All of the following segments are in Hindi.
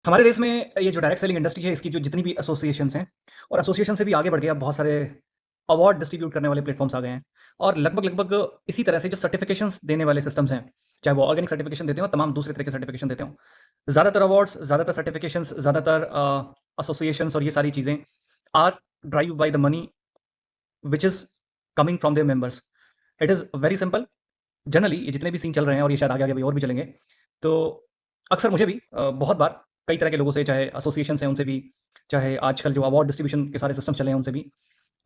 हमारे देश में ये जो डायरेक्ट सेलिंग इंडस्ट्री है, इसकी जो जितनी भी एसोसिएशंस हैं और एसोसिएशन से भी आगे बढ़ के अब बहुत सारे अवार्ड डिस्ट्रीब्यूट करने वाले प्लेटफ़ॉर्म्स आ गए हैं और लगभग-लगभग इसी तरह से जो सर्टिफ़िकेशंस देने वाले सिस्टम्स हैं, चाहे वो ऑर्गेनिक सर्टिफ़िकेशन देते हों, तमाम दूसरे तरह के सर्टिफ़िकेशन देते हों। ज़्यादातर अवार्ड्स, ज़्यादातर सर्टिफ़िकेशंस, ज़्यादातर एसोसिएशंस और ये सारी चीज़ें are drive by the money which is coming from there members. It is very simple. Generally ये जितने भी सीन चल रहे हैं और ये शायद आगे-आगे अभी और भी चलेंगे, तो अक्सर मुझे भी बहुत बार कई तरह के लोगों से, चाहे एसोसिएशंस हैं उनसे भी, चाहे आजकल जो अवार्ड डिस्ट्रीब्यूशन के सारे सिस्टम्स चले हैं उनसे भी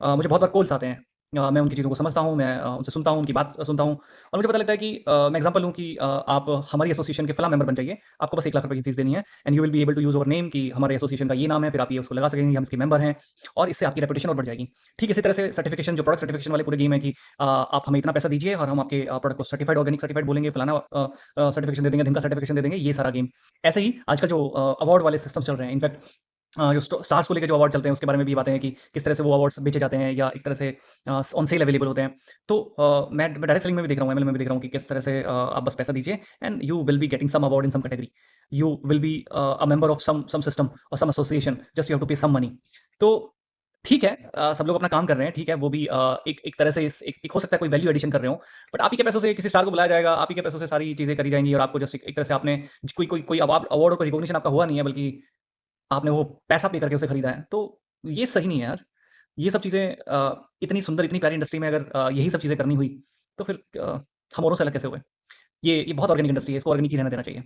मुझे बहुत बार कॉल्स आते हैं। मैं उनकी चीज़ों को समझता हूँ, मैं उनसे सुनता हूँ, उनकी बात सुनता हूँ और मुझे पता लगता है कि मैं एग्ज़ाम्पल लूँ कि आप हमारी एसोसिएशन के फलाँ मेंबर बन जाइए, आपको बस 1 लाख रुपए की फ़ीस देनी है and you will be able to use our name कि हमारे एसोसिएशन का ये नाम है, फिर आप ये उसको लगा सकेंगे, हम इसके मेंबर हैं और इससे आपकी रेपुटेशन और बढ़ जाएगी। ठीक इसी तरह से सर्टिफ़िकेशन जो प्रोडक्ट सर्टिफ़िकेशन वाले पूरे गेम है कि आप हमें इतना पैसा दीजिए और हम आपके प्रोडक्ट को सर्टिफ़ाइड ऑर्गेनिक सर्टिफ़ाइड बोलेंगे, फलाना सर्टिफ़िकेशन दे देंगे, ढिमका सर्टिफ़िकेशन दे देंगे, ये सारा गेम। ऐसे ही आजकल जो अवार्ड वाले सिस्टम्स चल रहे हैं, इनफैक्ट जो स्टार्स को लेके जो अवार्ड चलते हैं उसके बारे में भी बातें हैं कि किस तरह से वो अवार्ड्स बेचे जाते हैं या एक तरह से ऑन सेल अवेलेबल होते हैं। तो मैं डायरेक्ट सेलिंग में भी देख रहा हूँ, एमएलएम में भी देख रहा हूँ कि किस तरह से आप बस पैसा दीजिए and you will be getting some award in some category. You will be a member of some system और some association, just you have to pay some money. तो ठीक है, सब लोग अपना काम कर रहे हैं, ठीक है, वो भी एक एक तरह से एक हो सकता है कोई वैल्यू एडिशन कर रहे हो, बट आप ही के पैसों से किसी स्टार को बुलाया जाएगा, आप ही के पैसों से सारी चीज़ें करी जाएँगी और आपको जस्ट एक एक तरह से आपने कोई कोई कोई अवार्ड अवार्ड और कोई रिकॉग्निशन आपका हुआ नहीं है, बल्कि आपने वो पैसा पे करके उसे खरीदा है, तो ये सही नहीं है यार। ये सब चीज़ें इतनी सुंदर, इतनी प्यारी इंडस्ट्री में अगर यही सब चीज़ें करनी हुई, तो फिर हम औरों से अलग कैसे हुए? ये बहुत ऑर्गेनिक इंडस्ट्री है, इसको ऑर्गेनिक ही रहने देना चाहिए।